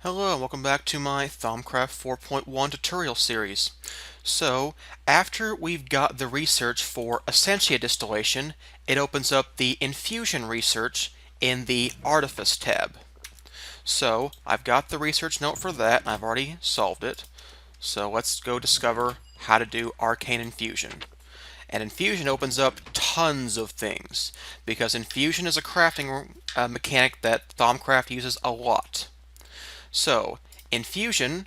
Hello and welcome back to my Thaumcraft 4.1 tutorial series. So, after we've got the research for Essentia distillation, it opens up the Infusion research in the Artifice tab. So, I've got the research note for that and I've already solved it. So let's go discover how to do Arcane Infusion. And Infusion opens up tons of things, because Infusion is a crafting mechanic that Thaumcraft uses a lot. So, Infusion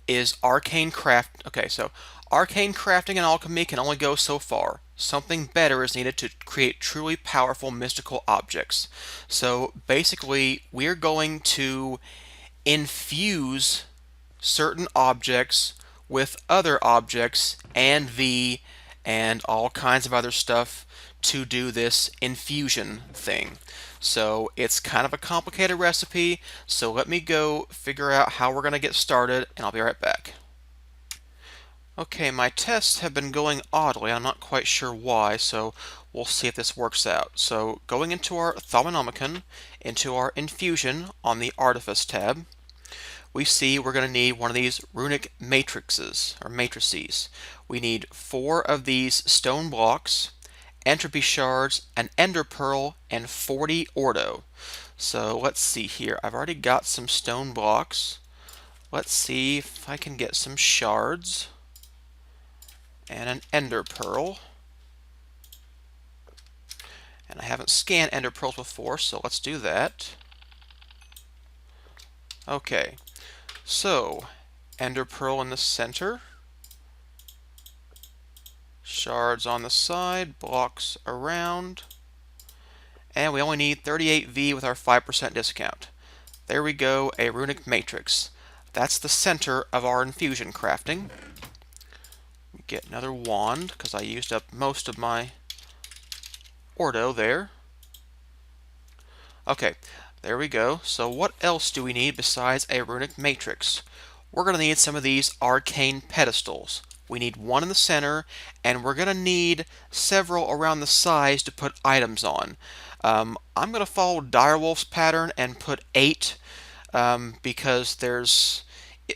is arcane craft. Okay, so arcane crafting and alchemy can only go so far. Something better is needed to create truly powerful mystical objects. So basically, we're going to infuse certain objects with other objects and V and all kinds of other stuff to do this infusion thing. So it's kind of a complicated recipe, so let me go figure out how we're going to get started and I'll be right back. Okay, my tests have been going oddly. I'm not quite sure why, so we'll see if this works out. So going into our Thaumonomicon, into our Infusion on the Artifice tab, we see we're going to need one of these Runic matrices, or matrices. We need 4 of these stone blocks, entropy shards, an ender pearl, and 40 ordo. So let's see here. I've already got some stone blocks. Let's see if I can get some shards and an ender pearl. And I haven't scanned ender pearls before, so let's do that. Okay, so ender pearl in the center, shards on the side, blocks around, and we only need 38V with our 5% discount. There we go, a runic matrix. That's the center of our infusion crafting. Get another wand, because I used up most of my ordo there. Okay, there we go. So what else do we need besides a runic matrix? We're going to need some of these arcane pedestals. We need one in the center, and we're going to need several around the sides to put items on. I'm going to follow Direwolf's pattern and put 8 because there's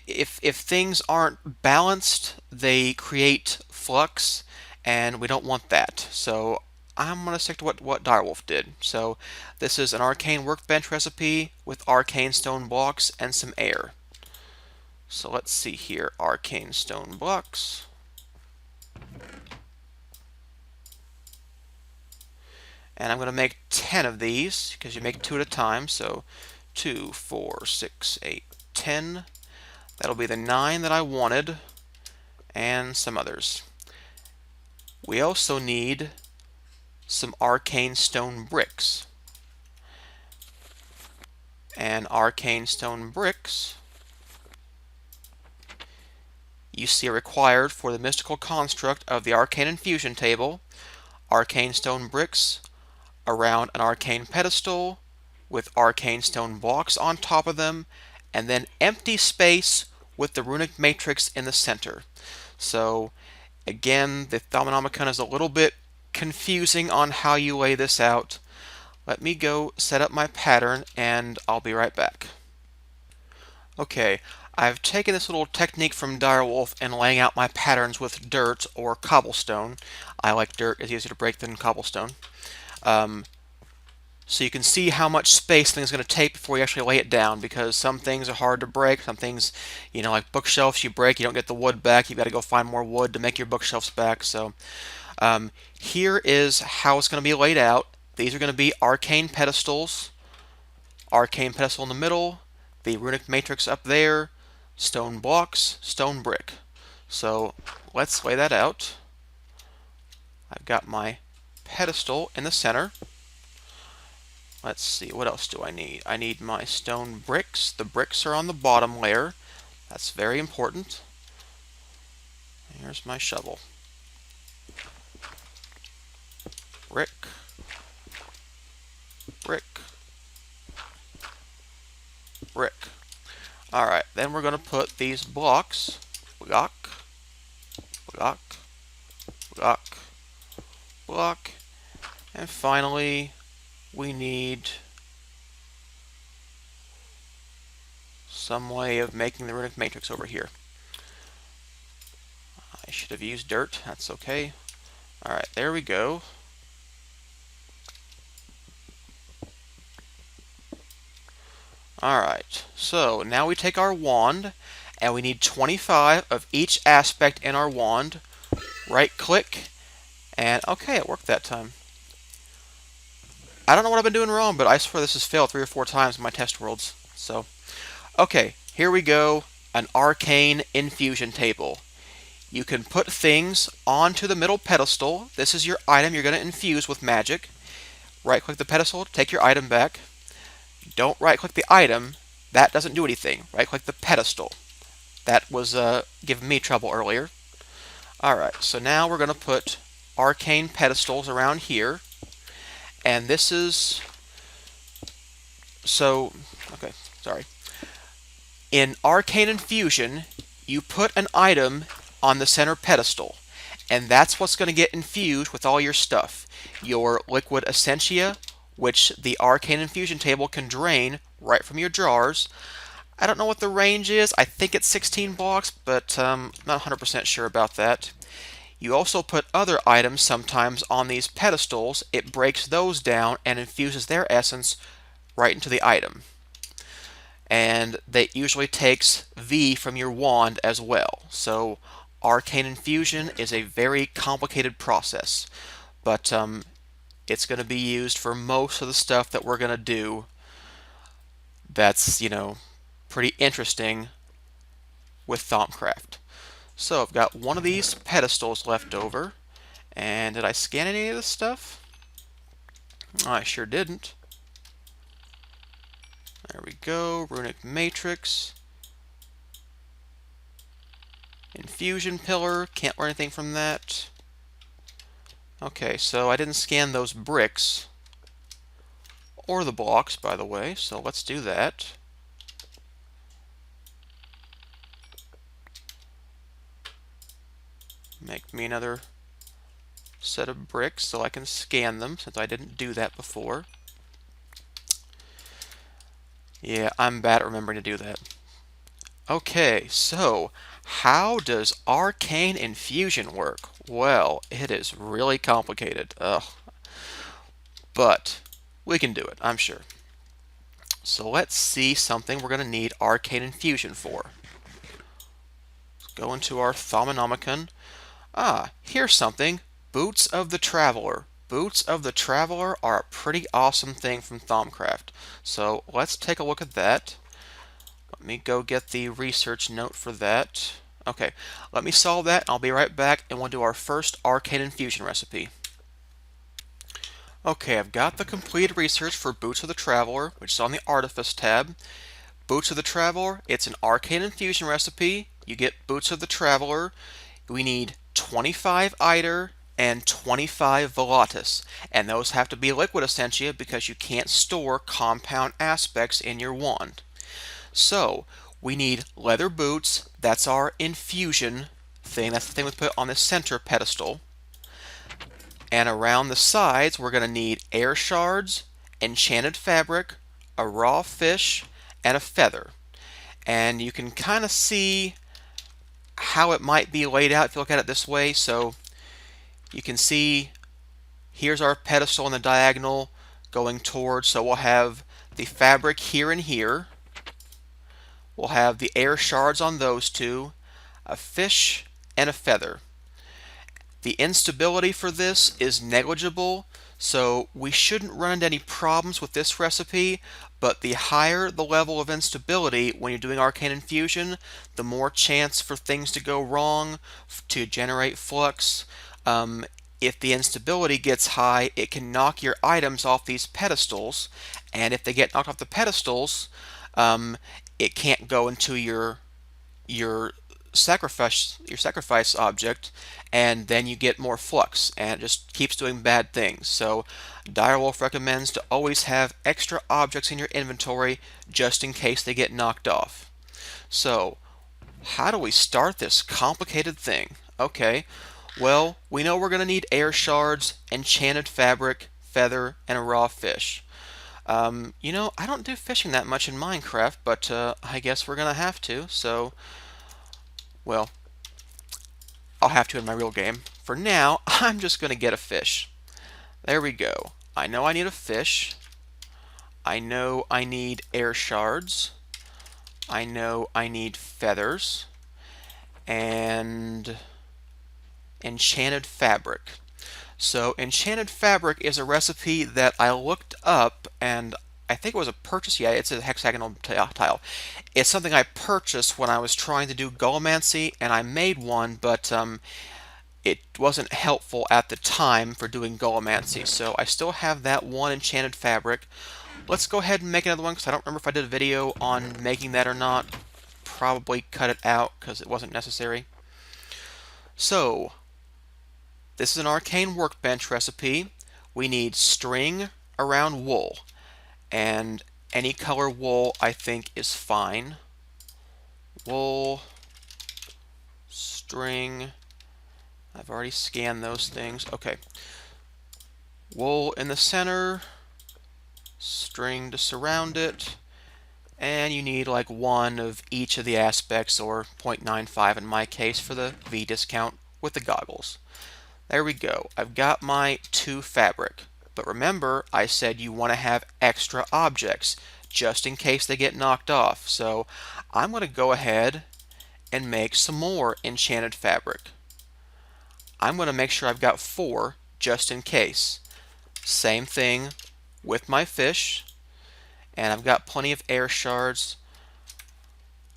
if things aren't balanced, they create flux, and we don't want that. So I'm going to stick to what Direwolf did. So this is an arcane workbench recipe with arcane stone blocks and some air. So let's see here, arcane stone blocks. And I'm going to make 10 of these, because you make 2 at a time. So 2, 4, 6, 8, 10. That'll be the 9 that I wanted, and some others. We also need some arcane stone bricks. And arcane stone bricks you see are required for the mystical construct of the arcane infusion table. Arcane stone bricks around an arcane pedestal with arcane stone blocks on top of them, and then empty space with the runic matrix in the center. So again, the Thaumonomicon is a little bit confusing on how you lay this out. Let me go set up my pattern and I'll be right back. Okay, I've taken this little technique from Direwolf and laying out my patterns with dirt or cobblestone. I like dirt, it's easier to break than cobblestone. So you can see how much space things are going to take before you actually lay it down, because some things are hard to break, some things, like bookshelves you break, you don't get the wood back, you've got to go find more wood to make your bookshelves back. So here is how it's going to be laid out. These are going to be arcane pedestals, arcane pedestal in the middle, the runic matrix up there, stone blocks, stone brick. So let's lay that out. I've got my pedestal in the center. Let's see, what else do I need? I need my stone bricks. The bricks are on the bottom layer. That's very important. Here's my shovel. Brick. Brick. Brick. Alright, then we're going to put these blocks. Block. Block. Block. Block. And finally, we need some way of making the Runic matrix over here. I should have used dirt. That's okay. Alright, there we go. Alright, so now we take our wand, and we need 25 of each aspect in our wand. Right click, and okay, it worked that time. I don't know what I've been doing wrong, but I swear this has failed 3 or 4 times in my test worlds. So, okay, here we go, an Arcane Infusion table. You can put things onto the middle pedestal. This is your item you're going to infuse with magic. Right click the pedestal, take your item back. Don't right click the item, that doesn't do anything. Right click the pedestal. That was giving me trouble earlier. Alright, so now we're going to put arcane pedestals around here. And this is, okay, sorry. In Arcane Infusion, you put an item on the center pedestal, and that's what's going to get infused with all your stuff. Your liquid essentia, which the Arcane Infusion table can drain right from your jars. I don't know what the range is. I think it's 16 blocks, but I'm not 100% sure about that. You also put other items sometimes on these pedestals. It breaks those down and infuses their essence right into the item. And that usually takes V from your wand as well. So Arcane Infusion is a very complicated process, but it's going to be used for most of the stuff that we're going to do that's, pretty interesting with Thaumcraft. So I've got one of these pedestals left over. And did I scan any of this stuff? I sure didn't. There we go. Runic matrix. Infusion pillar. Can't learn anything from that. Okay, so I didn't scan those bricks. Or the blocks, by the way. So let's do that. Make me another set of bricks so I can scan them, since I didn't do that before. Yeah, I'm bad at remembering to do that. Okay, so how does Arcane Infusion work? Well, it is really complicated. Ugh. But we can do it, I'm sure. So let's see something we're going to need Arcane Infusion for. Let's go into our Thaumonomicon. Here's something. Boots of the Traveler. Boots of the Traveler are a pretty awesome thing from Thaumcraft. So let's take a look at that. Let me go get the research note for that. Okay, let me solve that. I'll be right back, and we'll do our first Arcane Infusion recipe. Okay, I've got the completed research for Boots of the Traveler, which is on the Artifice tab. Boots of the Traveler, it's an Arcane Infusion recipe. You get Boots of the Traveler. We need 25 Eider and 25 Volatus, and those have to be liquid essentia because you can't store compound aspects in your wand. So we need leather boots. That's our infusion thing. That's the thing we put on the center pedestal. And around the sides we're going to need air shards, enchanted fabric, a raw fish, and a feather. And you can kind of see how it might be laid out if you look at it this way. So you can see here's our pedestal on the diagonal going towards, so we'll have the fabric here and here. We'll have the air shards on those two, a fish, and a feather. The instability for this is negligible, so we shouldn't run into any problems with this recipe, but the higher the level of instability when you're doing Arcane Infusion, the more chance for things to go wrong, to generate flux. If the instability gets high, it can knock your items off these pedestals, and if they get knocked off the pedestals, it can't go into your sacrifice object, and then you get more flux, and it just keeps doing bad things. So Direwolf recommends to always have extra objects in your inventory just in case they get knocked off. So how do we start this complicated thing? Okay, well, we know we're going to need air shards, enchanted fabric, feather, and a raw fish. You know, I don't do fishing that much in Minecraft, but I guess we're gonna have to. So, well, I'll have to in my real game. For now, I'm just gonna get a fish. There we go. I know I need a fish. I know I need air shards. I know I need feathers and enchanted fabric. So enchanted fabric is a recipe that I looked up, and I think it was a purchase. Yeah, it's a hexagonal tile. It's something I purchased when I was trying to do Golemancy, and I made one, but it wasn't helpful at the time for doing Golemancy. So I still have that one enchanted fabric. Let's go ahead and make another one, because I don't remember if I did a video on making that or not. Probably cut it out because it wasn't necessary. So this is an arcane workbench recipe. We need string around wool, and any color wool I think is fine. Wool, string, I've already scanned those things. Okay. Wool in the center, string to surround it, and you need like one of each of the aspects, or 0.95 in my case for the V discount with the goggles. There we go. I've got my 2 fabric. But remember, I said you want to have extra objects just in case they get knocked off. So I'm going to go ahead and make some more enchanted fabric. I'm going to make sure I've got 4 just in case. Same thing with my fish. And I've got plenty of air shards.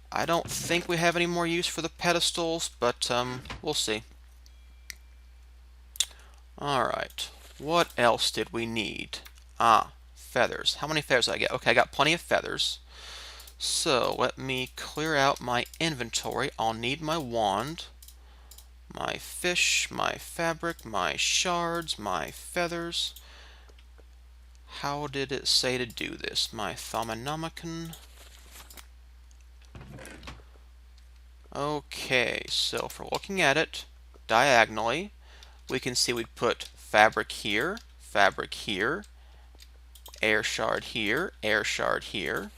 I don't think we have any more use for the pedestals, but we'll see. Alright, what else did we need? Feathers. How many feathers did I get? Okay, I got plenty of feathers. So let me clear out my inventory. I'll need my wand, my fish, my fabric, my shards, my feathers. How did it say to do this? My Thaumanomicon. Okay, so if we're looking at it diagonally, we can see we put fabric here, air shard here, air shard here.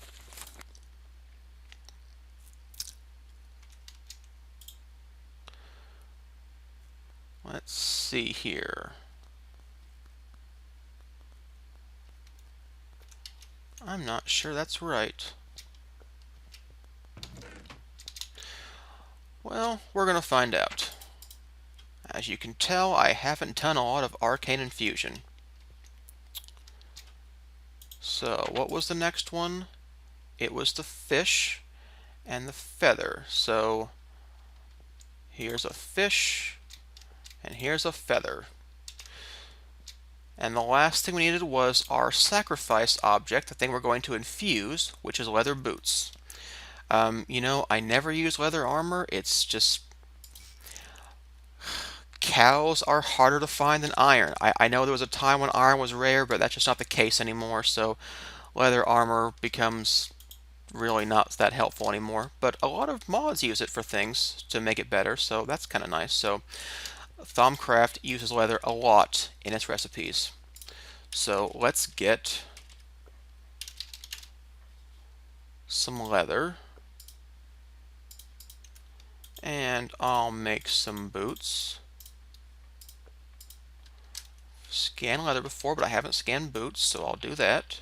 Let's see here. I'm not sure that's right. Well, we're going to find out. As you can tell, I haven't done a lot of Arcane Infusion. So, what was the next one? It was the fish and the feather. So, here's a fish, and here's a feather. And the last thing we needed was our sacrifice object, the thing we're going to infuse, which is leather boots. You know, I never use leather armor. It's just... cows are harder to find than iron. I know there was a time when iron was rare, but that's just not the case anymore, so leather armor becomes really not that helpful anymore. But a lot of mods use it for things to make it better, so that's kind of nice. So Thaumcraft uses leather a lot in its recipes. So let's get some leather, and I'll make some boots. Scanned leather before, but I haven't scanned boots, so I'll do that.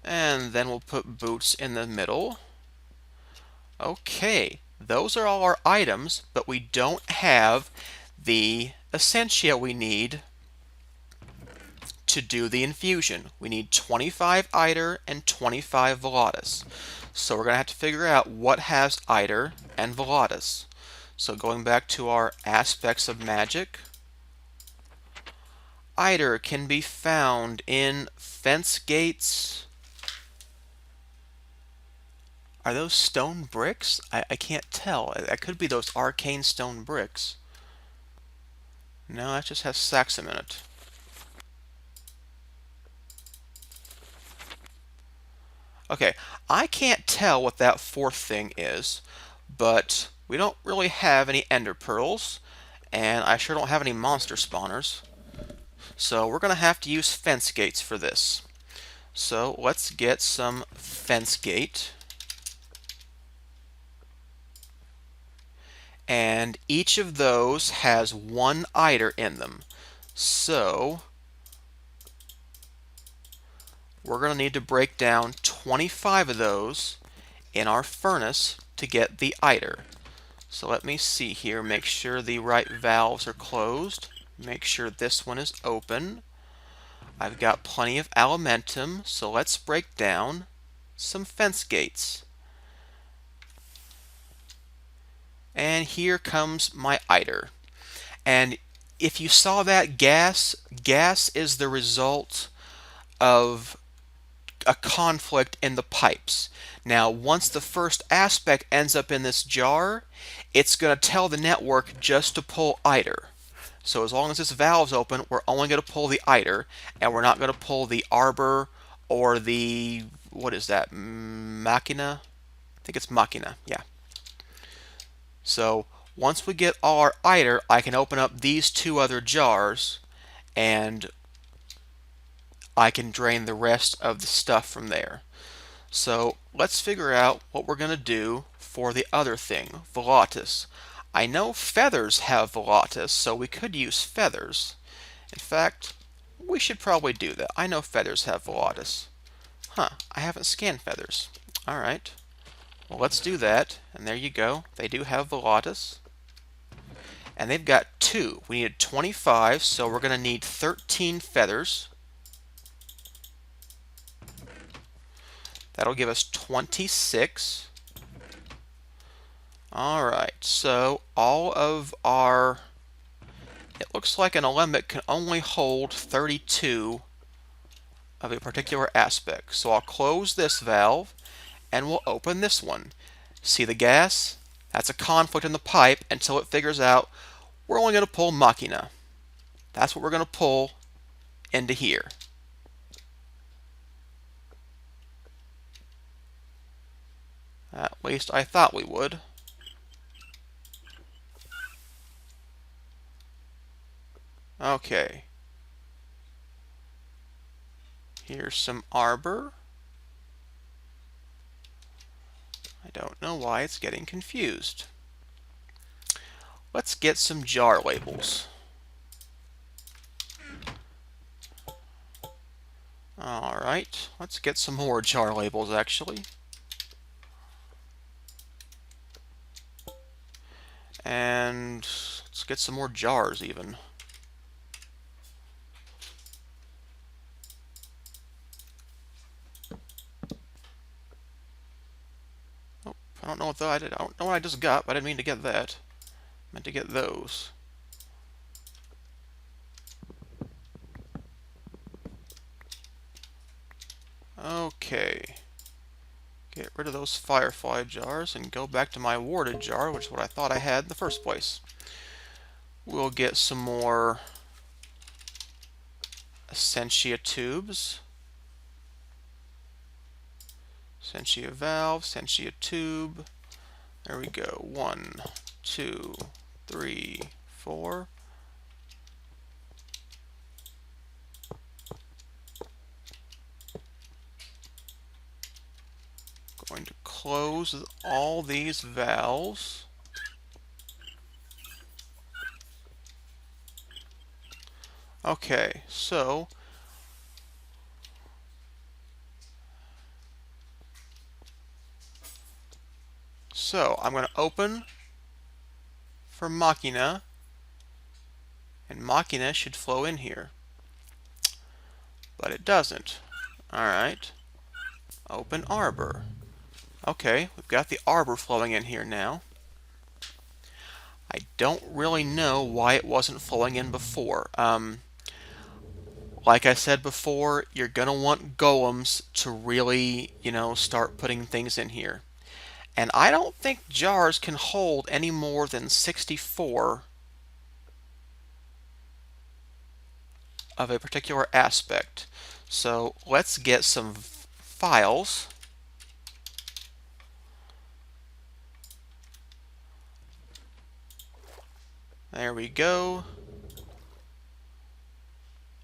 And then we'll put boots in the middle. Okay, those are all our items, but we don't have the essentia we need to do the infusion. We need 25 Eider and 25 Velatus. So we're going to have to figure out what has Eider and Velatus. So going back to our aspects of magic, Eider can be found in fence gates. Are those stone bricks? I can't tell. That could be those arcane stone bricks. No, that just has Saxum in it. Okay, I can't tell what that 4th thing is, but we don't really have any ender pearls, and I sure don't have any monster spawners. So we're going to have to use fence gates for this. So let's get some fence gate. And each of those has one Eider in them. So we're going to need to break down 25 of those in our furnace to get the Eider. So let me see here, make sure the right valves are closed. Make sure this one is open. I've got plenty of alimentum, so let's break down some fence gates. And here comes my Eider. And if you saw that gas is the result of a conflict in the pipes. Now, once the first aspect ends up in this jar, it's going to tell the network just to pull Eider. So as long as this valve's open, we're only going to pull the Eider, and we're not going to pull the Arbor or the, what is that, Machina? I think it's Machina, yeah. So once we get our Eider, I can open up these two other jars, and I can drain the rest of the stuff from there. So let's figure out what we're going to do for the other thing, Volatus. I know feathers have Volatus, so we could use feathers. In fact, we should probably do that. I know feathers have Volatus. Huh, I haven't scanned feathers. Alright, well let's do that, and there you go. They do have Volatus. And they've got 2. We needed 25, so we're going to need 13 feathers. That'll give us 26. Alright, so all of our... It looks like an alembic can only hold 32 of a particular aspect. So I'll close this valve, and we'll open this one. See the gas? That's a conflict in the pipe until it figures out we're only going to pull Machina. That's what we're going to pull into here. At least I thought we would. Okay. Here's some Arbor. I don't know why it's getting confused. Let's get some jar labels. Alright, let's get some more jar labels actually. And let's get some more jars even. Oh, I don't know what I did. I don't know what I just got, but I didn't mean to get that. I meant to get those. Okay. Get rid of those firefly jars and go back to my warded jar, which is what I thought I had in the first place. We'll get some more Essentia tubes. Essentia valve, Essentia tube. There we go. 1, 2, 3, 4. Going to close all these valves. Okay, so I'm going to open for Machina, and Machina should flow in here. But it doesn't. Alright. Open Arbor. Okay, we've got the Arbor flowing in here now. I don't really know why it wasn't flowing in before. Like I said before, you're going to want golems to really, start putting things in here. And I don't think jars can hold any more than 64 of a particular aspect. So let's get some files. There we go.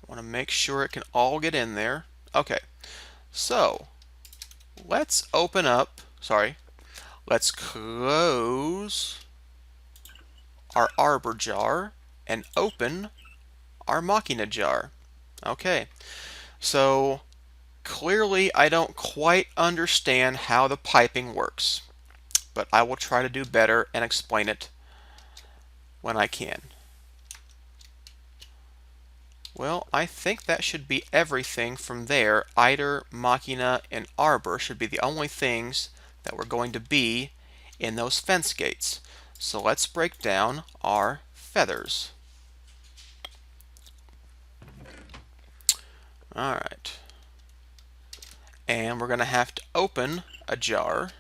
Want to make sure it can all get in there. Okay, so let's open up, let's close our arbor jar and open our machina jar. Okay, so clearly I don't quite understand how the piping works, but I will try to do better and explain it when I can. Well, I think that should be everything from there. Eider, Machina, and Arbor should be the only things that we're going to be in those fence gates. So let's break down our feathers. Alright. And we're going to have to open a jar.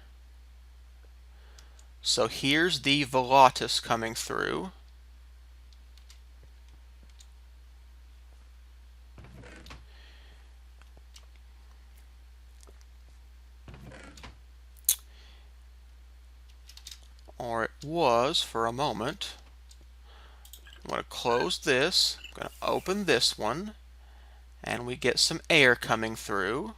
So here's the Volatus coming through. Or it was for a moment. I'm going to close this. I'm going to open this one. And we get some air coming through.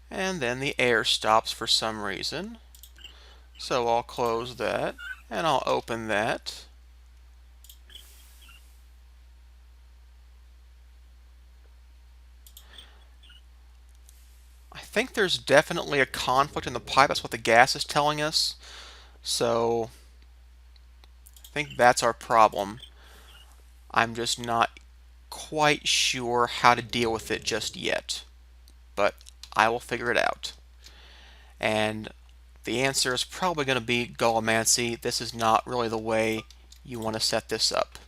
And then the air stops for some reason. So I'll close that and I'll open that. I think there's definitely a conflict in the pipe. That's what the gas is telling us. So I think that's our problem. I'm just not quite sure how to deal with it just yet. But I will figure it out. And the answer is probably going to be Gullimancy. This is not really the way you want to set this up.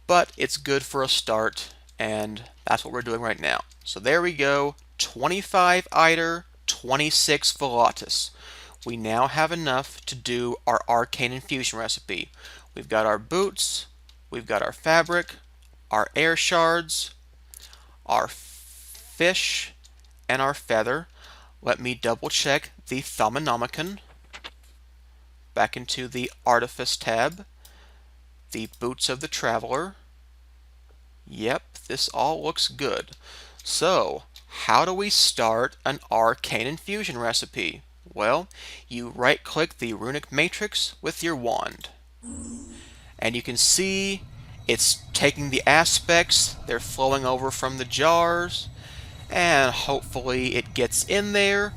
But it's good for a start, and that's what we're doing right now. So there we go, 25 Eider, 26 Volatus. We now have enough to do our Arcane Infusion recipe. We've got our boots, we've got our fabric, our air shards, our fish, and our feather. Let me double check the Thaumanomicon. Back into the Artifice tab. The boots of the Traveler. Yep, this all looks good. So, how do we start an Arcane Infusion recipe? Well, you right-click the Runic matrix with your wand. And you can see it's taking the aspects, they're flowing over from the jars, and hopefully it gets in there.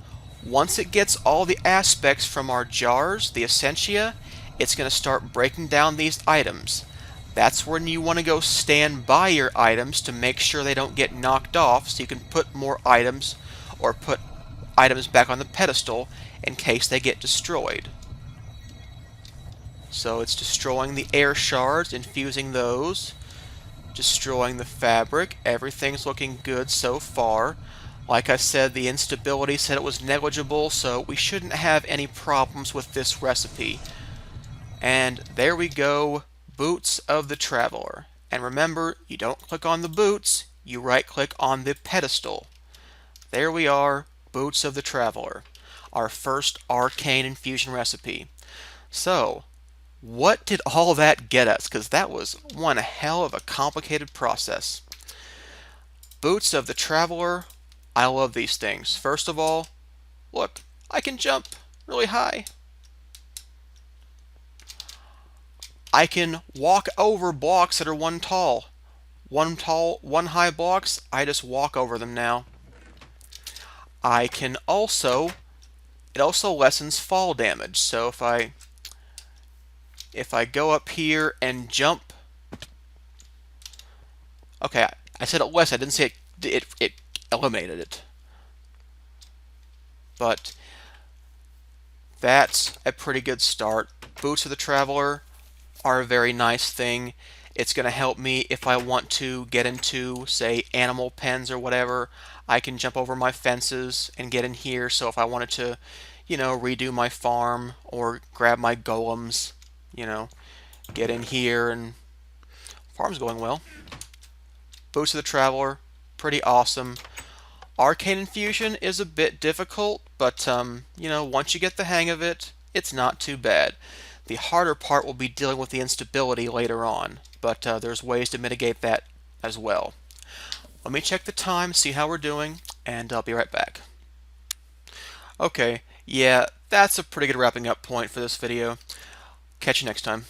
Once it gets all the aspects from our jars, the essentia, it's going to start breaking down these items. That's when you want to go stand by your items to make sure they don't get knocked off, so you can put more items or put items back on the pedestal in case they get destroyed. So it's destroying the air shards, infusing those, destroying the fabric. Everything's looking good so far. Like I said, the instability said it was negligible, so we shouldn't have any problems with this recipe. And there we go, Boots of the Traveler. And remember, you don't click on the boots, you right-click on the pedestal. There we are, Boots of the Traveler, our first Arcane Infusion recipe. So, what did all that get us? Because that was one hell of a complicated process. Boots of the Traveler, I love these things. First of all, look, I can jump really high. I can walk over blocks that are one high blocks. I just walk over them now. I can also, it also lessens fall damage. So if I go up here and jump, okay, I said it less. I didn't say it eliminated it. But that's a pretty good start. Boots of the Traveler are a very nice thing. It's going to help me if I want to get into, say, animal pens or whatever. I can jump over my fences and get in here. So if I wanted to, redo my farm or grab my golems, get in here, and farm's going well. Boots of the Traveler, pretty awesome. Arcane Infusion is a bit difficult, but once you get the hang of it, it's not too bad. The harder part will be dealing with the instability later on. but there's ways to mitigate that as well. Let me check the time, see how we're doing, and I'll be right back. Okay, yeah, that's a pretty good wrapping up point for this video. Catch you next time.